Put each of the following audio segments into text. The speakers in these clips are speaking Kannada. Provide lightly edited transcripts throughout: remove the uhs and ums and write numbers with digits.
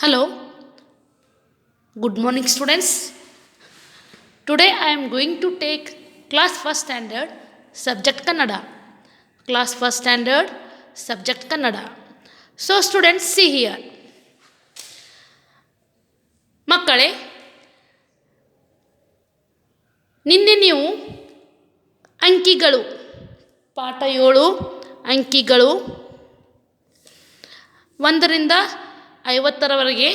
Hello, good morning students. Today I am going to take class first standard subject Kannada. Class first standard subject Kannada. So students see here. ಮಕ್ಕಳೇ ನಿನ್ನೆ ನೀವು ಅಂಕಿಗಳು ಪಾಠ 7 ಅಂಕಿಗಳು 1ರಿಂದ 50ರವರೆಗೆ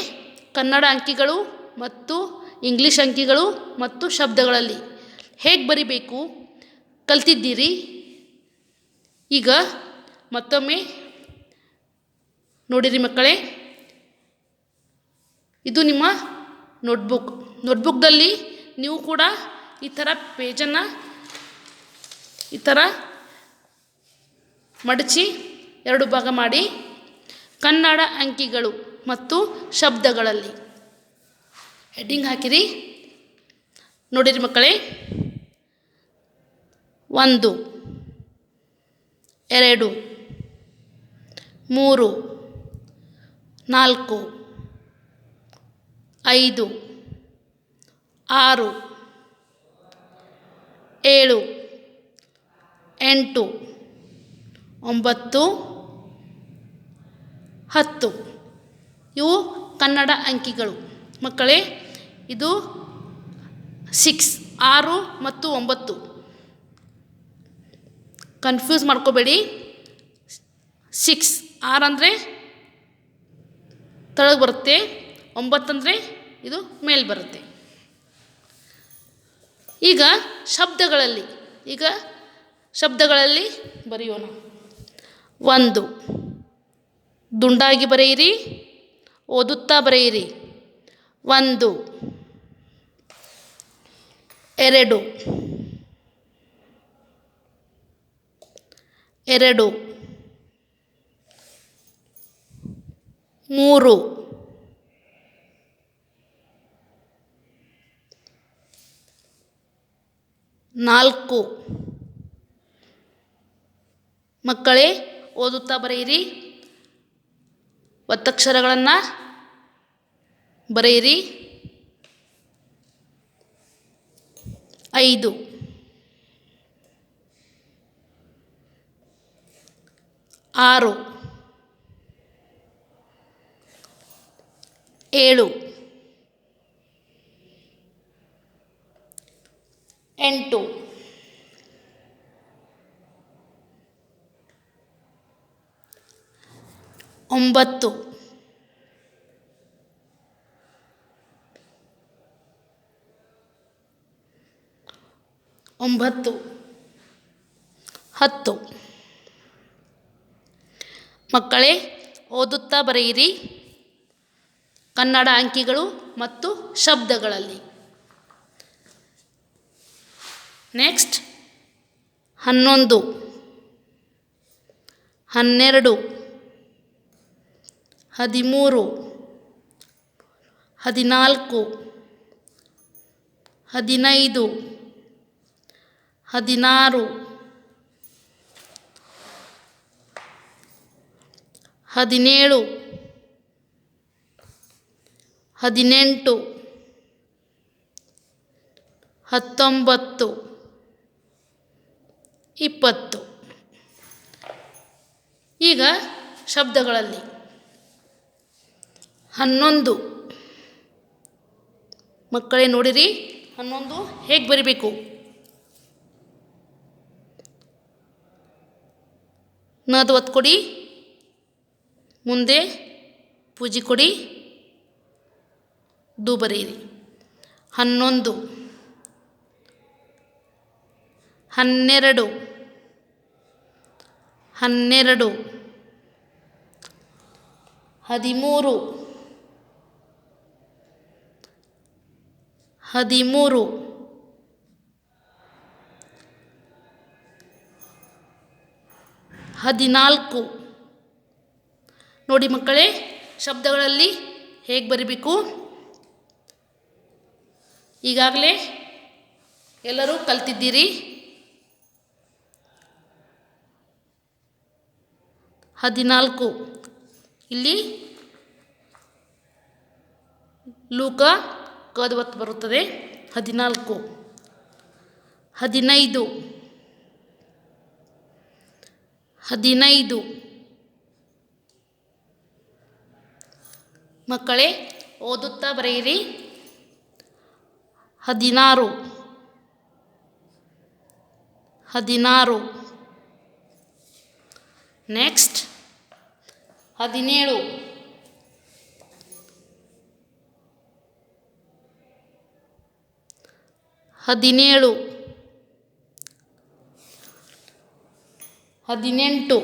ಕನ್ನಡ ಅಂಕಿಗಳು ಮತ್ತು ಇಂಗ್ಲಿಷ್ ಅಂಕಿಗಳು ಮತ್ತು ಶಬ್ದಗಳಲ್ಲಿ ಹೇಗೆ ಬರಿಬೇಕು ಕಲ್ತಿದ್ದೀರಿ. ಈಗ ಮತ್ತೊಮ್ಮೆ ನೋಡಿರಿ ಮಕ್ಕಳೇ, ಇದು ನಿಮ್ಮ ನೋಟ್ಬುಕ್ದಲ್ಲಿ ನೀವು ಕೂಡ ಈ ಥರ ಪೇಜನ್ನು ಈ ಥರ ಮಡಚಿ 2 ಭಾಗ ಮಾಡಿ ಕನ್ನಡ ಅಂಕಿಗಳು ಮತ್ತು ಶಬ್ದಗಳಲ್ಲಿ ಹೆಡ್ಡಿಂಗ್ ಹಾಕಿರಿ. ನೋಡಿರಿ ಮಕ್ಕಳೇ, 1 2 3 4 5 6 7 8 9 10 ಇವು ಕನ್ನಡ ಅಂಕಿಗಳು. ಮಕ್ಕಳೇ, ಇದು 6 ಮತ್ತು 9 ಕನ್ಫ್ಯೂಸ್ ಮಾಡ್ಕೋಬೇಡಿ. 6 ಅಂದರೆ ತಳಗೆ ಬರುತ್ತೆ, 9 ಅಂದರೆ ಇದು ಮೇಲೆ ಬರುತ್ತೆ. ಈಗ ಶಬ್ದಗಳಲ್ಲಿ ಬರೆಯೋಣ. 1 ದುಂಡಾಗಿ ಬರೆಯಿರಿ, ಓದುತ್ತಾ ಬರೆಯಿರಿ. 1 2 2 3 4 ಮಕ್ಕಳೇ ಓದುತ್ತಾ ಬರೆಯಿರಿ, ಒತ್ತಕ್ಷರಗಳನ್ನು ಬರೆಯಿರಿ. 5 6 7 8 9 10 ಮಕ್ಕಳೇ ಓದುತ್ತಾ ಬರೆಯಿರಿ ಕನ್ನಡ ಅಂಕಿಗಳು ಮತ್ತು ಶಬ್ದಗಳಲ್ಲಿ. ನೆಕ್ಸ್ಟ್ 11 12 13 14 15 16 17 18 19 20. ಈಗ ಶಬ್ದಗಳಲ್ಲಿ 11 ಮಕ್ಕಳೇ ನೋಡಿರಿ, 11 ಹೇಗೆ ಬರಿಬೇಕು. ನದು ಒತ್ತು ಕೊಡಿ, ಮುಂದೆ ಪೂಜೆ ಕೊಡಿ, ದು ಬರೆಯಿರಿ. 11 12 12 13 13 14. ನೋಡಿ ಮಕ್ಕಳೇ, ಶಬ್ದಗಳಲ್ಲಿ ಹೇಗೆ ಬರಿಬೇಕು ಈಗಾಗಲೇ ಎಲ್ಲರೂ ಕಲ್ತಿದ್ದೀರಿ. 14 ಇಲ್ಲಿ ಲೂಕ ಕದ ಒತ್ತು ಬರುತ್ತದೆ 14 15 15 ಮಕ್ಕಳೇ ಓದುತ್ತಾ ಬರೆಯಿರಿ 16 16 ನೆಕ್ಸ್ಟ್ 17 17 18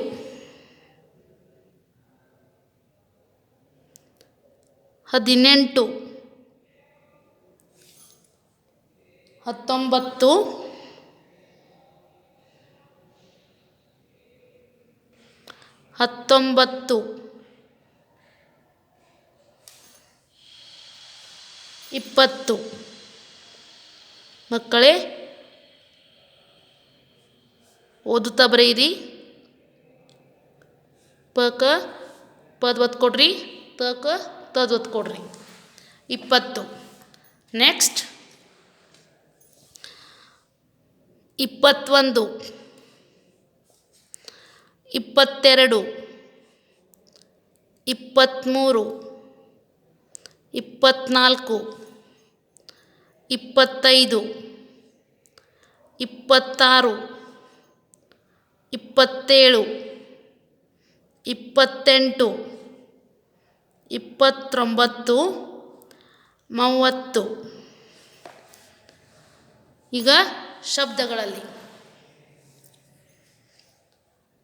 18 19 19 20 ಮಕ್ಕಳೇ ಓದುತ್ತಾ ಬರೆಯಿರಿ ಪಕ ಪದ ಒತ್ತು ಕೊಡ್ರಿ ತಕ ತದ ಒತ್ತು ಕೊಡ್ರಿ 20 ನೆಕ್ಸ್ಟ್ 21 22 23 24 25 26 27 28 29 30 ಈಗ ಶಬ್ದಗಳಲ್ಲಿ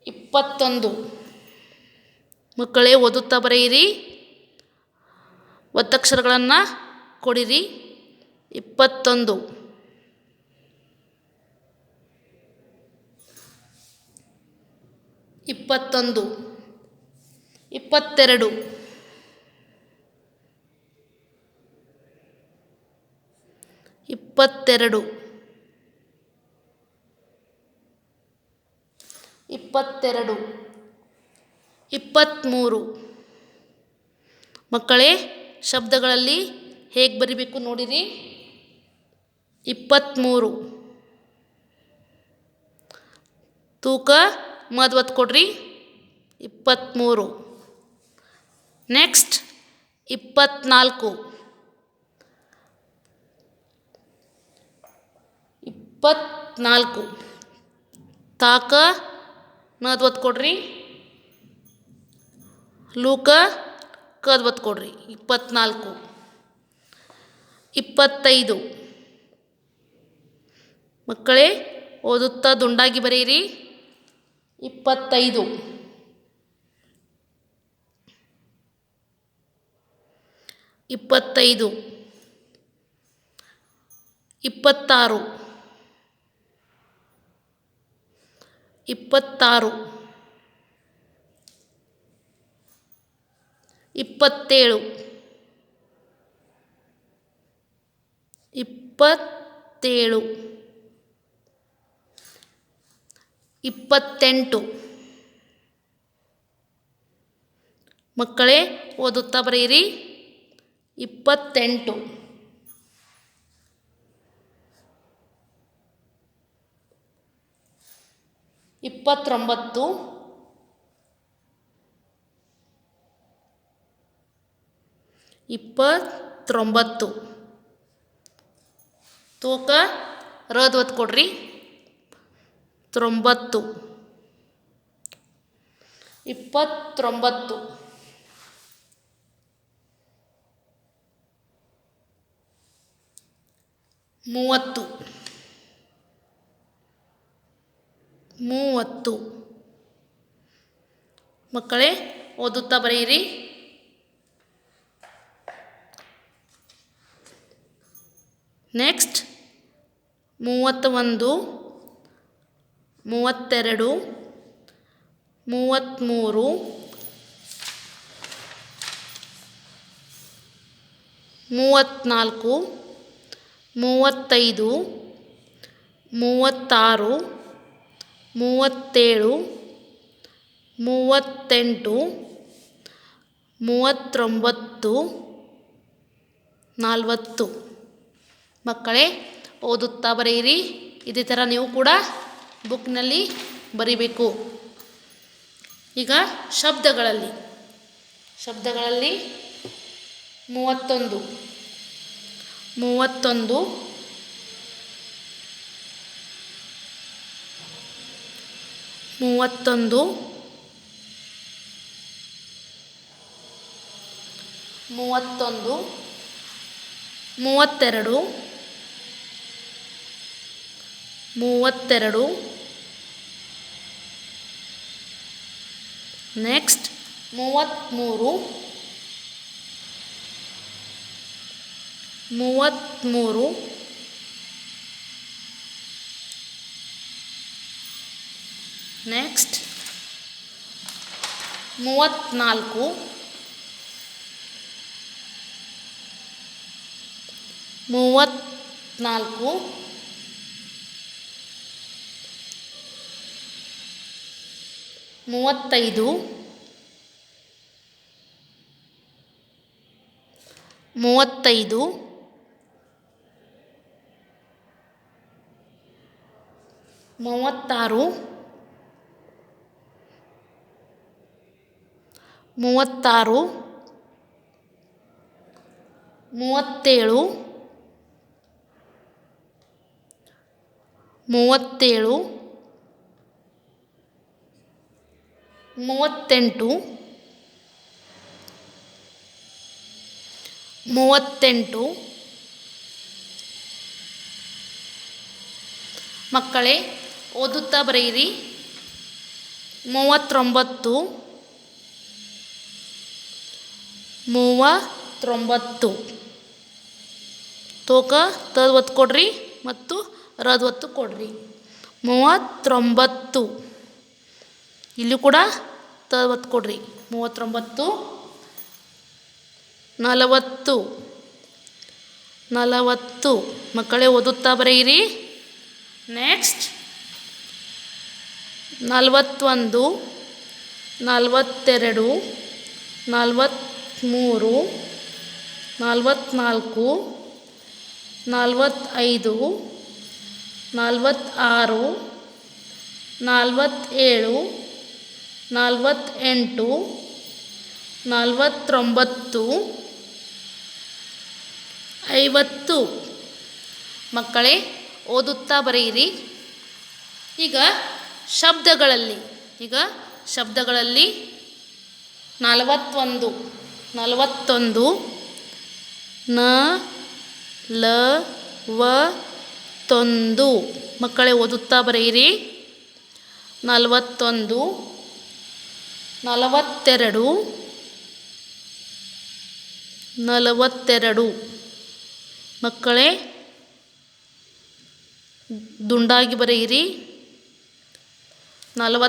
21 ಮಕ್ಕಳೇ ಓದುತ್ತಾ ಬರೆಯಿರಿ ಒತ್ತಕ್ಷರಗಳನ್ನು ಕೊಡಿರಿ 21 22 22 22 22 23 ಮಕ್ಕಳೇ ಶಬ್ದಗಳಲ್ಲಿ ಹೇಗೆ ಬರಿಬೇಕು ನೋಡಿರಿ 23 ತೂಕ ಮಧ್ವತ್ತು ಕೊಡ್ರಿ 23 ನೆಕ್ಸ್ಟ್ 24 24 ತಾಕ ಮಧ್ವತ್ತು ಕೊಡ್ರಿ ಲೂಕ ಕದ ಒತ್ತು ಕೊಡ್ರಿ 24 25 ಮಕ್ಕಳೇ ಓದುತ್ತಾ ದುಂಡಾಗಿ ಬರೆಯಿರಿ 25 26 27 27 28 ಮಕ್ಕಳೇ ಓದುತ್ತಾ ಬರೆಯಿರಿ 28 29 29 ತೂಕ ರದ್ ಒತ್ತು ಕೊಡ್ರಿ 9 29 30 30 ಮಕ್ಕಳೇ ಓದುತ್ತಾ ಬರೆಯಿರಿ ನೆಕ್ಸ್ಟ್ 31 32 33 34 35 36 37 38 39 40. ಮಕ್ಕಳೇ ಓದುತ್ತಾ ಬರೆಯಿರಿ. ಇದೇ ಥರ ನೀವು ಕೂಡ ಬುಕ್ನಲ್ಲಿ ಬರಿಬೇಕು. ಈಗ ಶಬ್ದಗಳಲ್ಲಿ 31 31 32 ನೆಕ್ಸ್ಟ್ 33 ನೆಕ್ಸ್ಟ್ 34 35 36 37 38 ಮಕ್ಕಳೇ ಓದುತ್ತಾ ಬರೆಯಿರಿ. 39 ತೋಕ ತದ್ ಒತ್ತು ಕೊಡ್ರಿ ಮತ್ತು ರದ್ ಒತ್ತು ಕೊಡ್ರಿ. 39 ಇಲ್ಲಿ ಕೂಡ ತದ್ ಒತ್ತು ಕೊಡ್ರಿ. 39 40 ಮಕ್ಕಳೇ ಓದುತ್ತಾ ಬರೆಯಿರಿ. ನೆಕ್ಸ್ಟ್ 41 42 43 44 45 46 47 48 49 50 ಮಕ್ಕಳೇ ಓದುತ್ತಾ ಬರೆಯಿರಿ. ಈಗ ಶಬ್ದಗಳಲ್ಲಿ 41 41 ಮಕ್ಕಳೇ ಓದುತ್ತಾ ಬರೆಯಿರಿ. 41 42 42 ಮಕ್ಕಳೇ ದುಂಡಾಗಿ ಬರೆಯಿರಿ. 42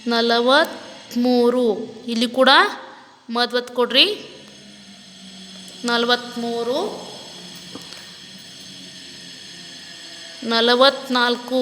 43 ಇಲ್ಲಿ ಕೂಡ ಮಧ್ವತ್ ಕೊಡ್ರಿ. 43 44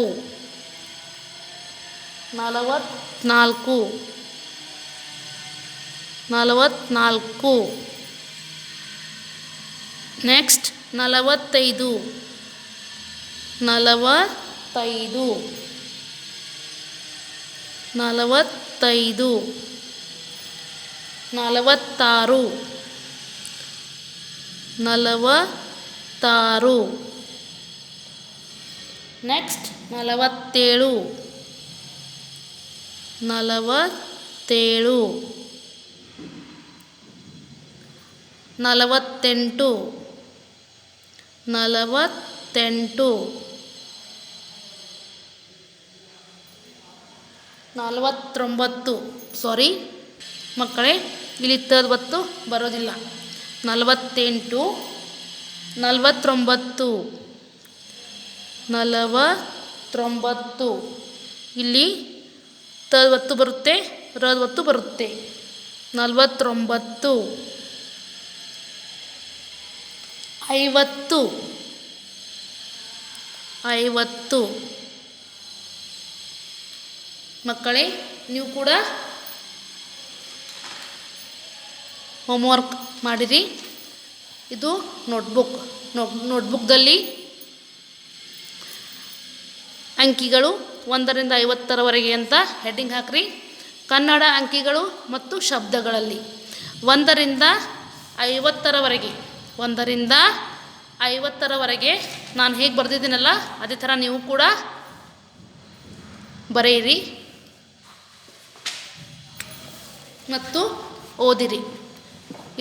ನೆಕ್ಸ್ಟ್ 45 46 ನೆಕ್ಸ್ಟ್ 47 48 49 ಸಾರಿ ಮಕ್ಕಳೇ ಇಲ್ಲಿ ತದ್ವತ್ತು ಬರೋದಿಲ್ಲ. 48 49 ಇಲ್ಲಿ ತದ್ವತ್ತು ಬರುತ್ತೆ, ರದ್ವತ್ತು ಬರುತ್ತೆ. 49 50 ಮಕ್ಕಳೇ ನೀವು ಕೂಡ ಹೋಮ್ವರ್ಕ್ ಮಾಡಿರಿ. ಇದು ನೋಟ್ಬುಕ್ದಲ್ಲಿ ಅಂಕಿಗಳು 1ರಿಂದ 50ರವರೆಗೆ ಅಂತ ಹೆಡ್ಡಿಂಗ್ ಹಾಕ್ರಿ. ಕನ್ನಡ ಅಂಕಿಗಳು ಮತ್ತು ಶಬ್ದಗಳಲ್ಲಿ 1ರಿಂದ 50ರವರೆಗೆ ನಾನು ಹೇಗೆ ಬರೆದಿದ್ದೀನಲ್ಲ ಅದೇ ಥರ ನೀವು ಕೂಡ ಬರೆಯಿರಿ ಮತ್ತು ಓದಿರಿ.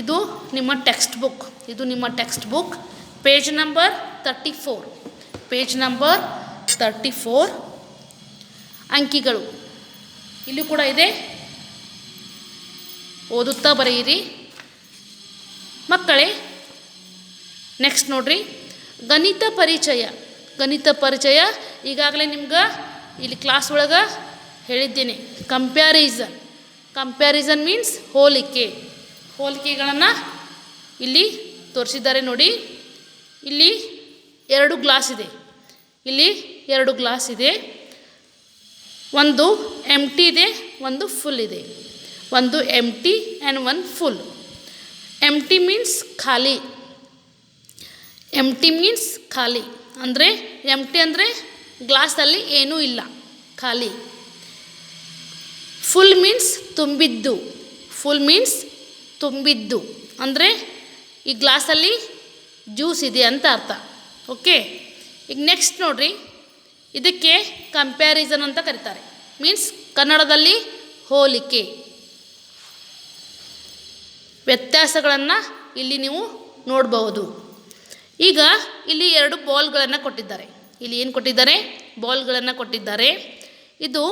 ಇದು ನಿಮ್ಮ ಟೆಕ್ಸ್ಟ್ ಬುಕ್ ಪೇಜ್ ನಂಬರ್ 34 ಅಂಕಿಗಳು ಇಲ್ಲೂ ಕೂಡ ಇದೆ, ಓದುತ್ತಾ ಬರೆಯಿರಿ ಮಕ್ಕಳೇ. ನೆಕ್ಸ್ಟ್ ನೋಡ್ರಿ, ಗಣಿತ ಪರಿಚಯ ಈಗಾಗಲೇ ನಿಮ್ಗೆ ಇಲ್ಲಿ ಕ್ಲಾಸ್ ಒಳಗೆ ಹೇಳಿದ್ದೀನಿ. ಕಂಪ್ಯಾರಿಸನ್ ಮೀನ್ಸ್ ಹೋಲಿಕೆಗಳನ್ನು ಇಲ್ಲಿ ತೋರಿಸಿದ್ದಾರೆ ನೋಡಿ. ಇಲ್ಲಿ 2 ಗ್ಲಾಸ್ ಇದೆ, ಒಂದು ಎಂಟಿ ಇದೆ, ಒಂದು ಫುಲ್ ಇದೆ. ಒಂದು ಎಂಟಿ ಆ್ಯಂಡ್ ಒಂದು ಫುಲ್. ಎಂಟಿ ಮೀನ್ಸ್ ಖಾಲಿ ಅಂದರೆ ಎಂಟಿ ಅಂದರೆ ಗ್ಲಾಸಲ್ಲಿ ಏನೂ ಇಲ್ಲ, ಖಾಲಿ. ಫುಲ್ ಮೀನ್ಸ್ ತುಂಬಿದ್ದು ಅಂದರೆ ಈ ಗ್ಲಾಸಲ್ಲಿ ಜ್ಯೂಸ್ ಇದೆ ಅಂತ ಅರ್ಥ. ಓಕೆ, ಈಗ ನೆಕ್ಸ್ಟ್ ನೋಡ್ರಿ, ಇದಕ್ಕೆ ಕಂಪ್ಯಾರಿಸನ್ ಅಂತ ಕರೀತಾರೆ. ಮೀನ್ಸ್ ಕನ್ನಡದಲ್ಲಿ ಹೋಲಿಕೆ, ವ್ಯತ್ಯಾಸಗಳನ್ನು ಇಲ್ಲಿ ನೀವು ನೋಡಬಹುದು. ಈಗ ಇಲ್ಲಿ 2 ಬಾಲ್ಗಳನ್ನು ಕೊಟ್ಟಿದ್ದಾರೆ. ಇಲ್ಲಿ ಏನು ಕೊಟ್ಟಿದ್ದಾರೆ? ಬಾಲ್ಗಳನ್ನು ಕೊಟ್ಟಿದ್ದಾರೆ. ಇದು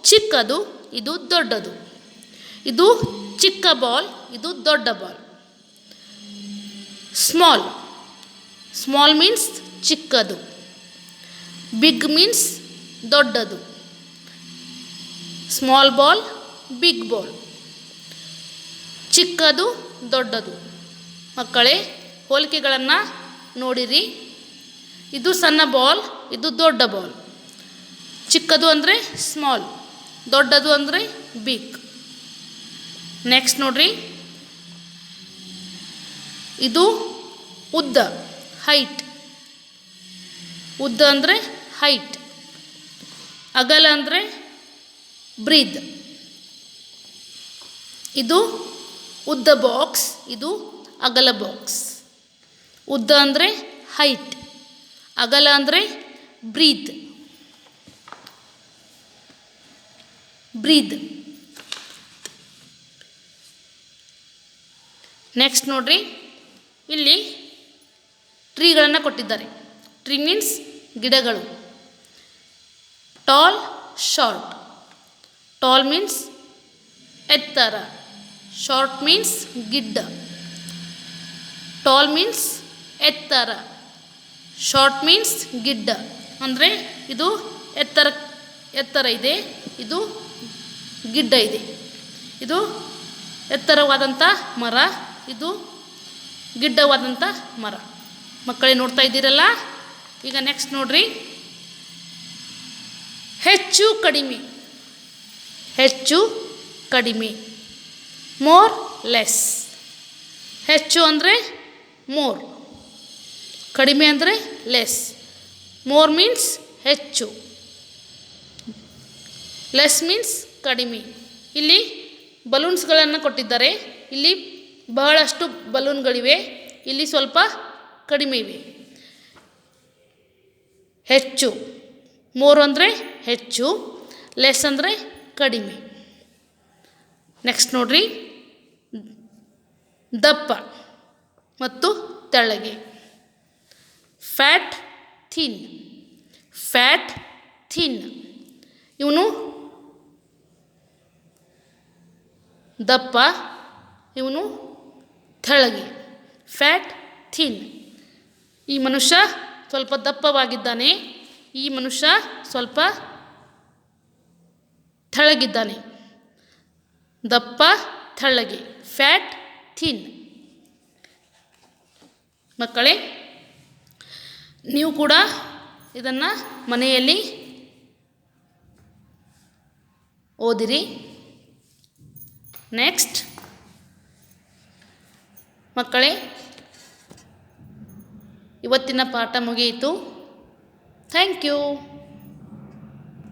ಚಿಕ್ಕದು, ಇದು ದೊಡ್ಡದು. ಇದು ಚಿಕ್ಕ ಬಾಲ್, ಇದು ದೊಡ್ಡ ಬಾಲ್. ಸ್ಮಾಲ್ ಮೀನ್ಸ್ ಚಿಕ್ಕದು, ಬಿಗ್ ಮೀನ್ಸ್ ದೊಡ್ಡದು. ಸ್ಮಾಲ್ ಬಾಲ್, ಬಿಗ್ ಬಾಲ್, ಚಿಕ್ಕದು, ದೊಡ್ಡದು. ಮಕ್ಕಳೇ, ಹೋಲಿಕೆಗಳನ್ನು ನೋಡಿರಿ. ಇದು ಸಣ್ಣ ಬಾಲ್, ಇದು ದೊಡ್ಡ ಬಾಲ್. ಚಿಕ್ಕದು ಅಂದರೆ ಸ್ಮಾಲ್, ದೊಡ್ಡದು ಅಂದರೆ ಬಿಗ್. ನೆಕ್ಸ್ಟ್ ನೋಡ್ರಿ, ಇದು ಉದ್ದ, ಉದ್ದ ಅಂದರೆ ಹೈಟ್. ಅಗಲ ಅಂದರೆ ಬ್ರೀದ್. ಇದು ಉದ್ದ ಬಾಕ್ಸ್, ಇದು ಅಗಲ ಬಾಕ್ಸ್. ಉದ್ದ ಅಂದರೆ ಹೈಟ್, ಅಗಲ ಅಂದರೆ ಬ್ರೀದ್. ನೆಕ್ಸ್ಟ್ ನೋಡ್ರಿ, ಇಲ್ಲಿ ಟ್ರೀಗಳನ್ನು ಕೊಟ್ಟಿದ್ದಾರೆ. ಟ್ರೀ ಮೀನ್ಸ್ ಗಿಡಗಳು. Tall, short. ಟಾಲ್ ಮೀನ್ಸ್ ಎತ್ತರ, ಶಾರ್ಟ್ ಮೀನ್ಸ್ ಗಿಡ್ಡ. ಟಾಲ್ ಮೀನ್ಸ್ ಎತ್ತರ, ಶಾರ್ಟ್ ಮೀನ್ಸ್ ಗಿಡ್ಡ. ಅಂದರೆ ಇದು ಎತ್ತರ ಇದೆ, ಇದು ಗಿಡ್ಡ ಇದೆ. ಇದು ಎತ್ತರವಾದಂಥ ಮರ, ಇದು ಗಿಡ್ಡವಾದಂಥ ಮರ. ಮಕ್ಕಳೇ ನೋಡ್ತಾ ಇದ್ದೀರಲ್ಲ. ಈಗ ನೆಕ್ಸ್ಟ್ ನೋಡ್ರಿ, ಹೆಚ್ಚು ಕಡಿಮೆ, ಮೋರ್ ಲೆಸ್. ಹೆಚ್ಚು ಅಂದರೆ ಮೋರ್, ಕಡಿಮೆ ಅಂದರೆ ಲೆಸ್. ಮೋರ್ ಮೀನ್ಸ್ ಹೆಚ್ಚು, ಲೆಸ್ ಮೀನ್ಸ್ ಕಡಿಮೆ. ಇಲ್ಲಿ ಬಲೂನ್ಸ್ಗಳನ್ನು ಕೊಟ್ಟಿದ್ದಾರೆ. ಇಲ್ಲಿ ಬಹಳಷ್ಟು ಬಲೂನ್ಗಳಿವೆ, ಇಲ್ಲಿ ಸ್ವಲ್ಪ ಕಡಿಮೆ ಇವೆ. ಹೆಚ್ಚು, ಮೋರ್ ಅಂದರೆ ಹೆಚ್ಚು, ಲೆಸ್ ಅಂದರೆ ಕಡಿಮೆ. ನೆಕ್ಸ್ಟ್ ನೋಡ್ರಿ, ದಪ್ಪ ಮತ್ತು ತೆಳ್ಳಗೆ. Fat, thin. ಇವನು ದಪ್ಪ, ಇವನು ತೆಳ್ಳಗೆ. Fat, thin. ಈ ಮನುಷ್ಯ ಸ್ವಲ್ಪ ದಪ್ಪವಾಗಿದ್ದಾನೆ, ಈ ಮನುಷ್ಯ ಸ್ವಲ್ಪ ತೆಳ್ಳಗಿದ್ದಾನೆ. ದಪ್ಪ, ತೆಳ್ಳಗೆ. Fat, thin. ಮಕ್ಕಳೇ, ನೀವು ಕೂಡ ಇದನ್ನು ಮನೆಯಲ್ಲಿ ಓದಿರಿ. ನೆಕ್ಸ್ಟ್, ಮಕ್ಕಳೇ, ಇವತ್ತಿನ ಪಾಠ ಮುಗಿಯಿತು. Thank you.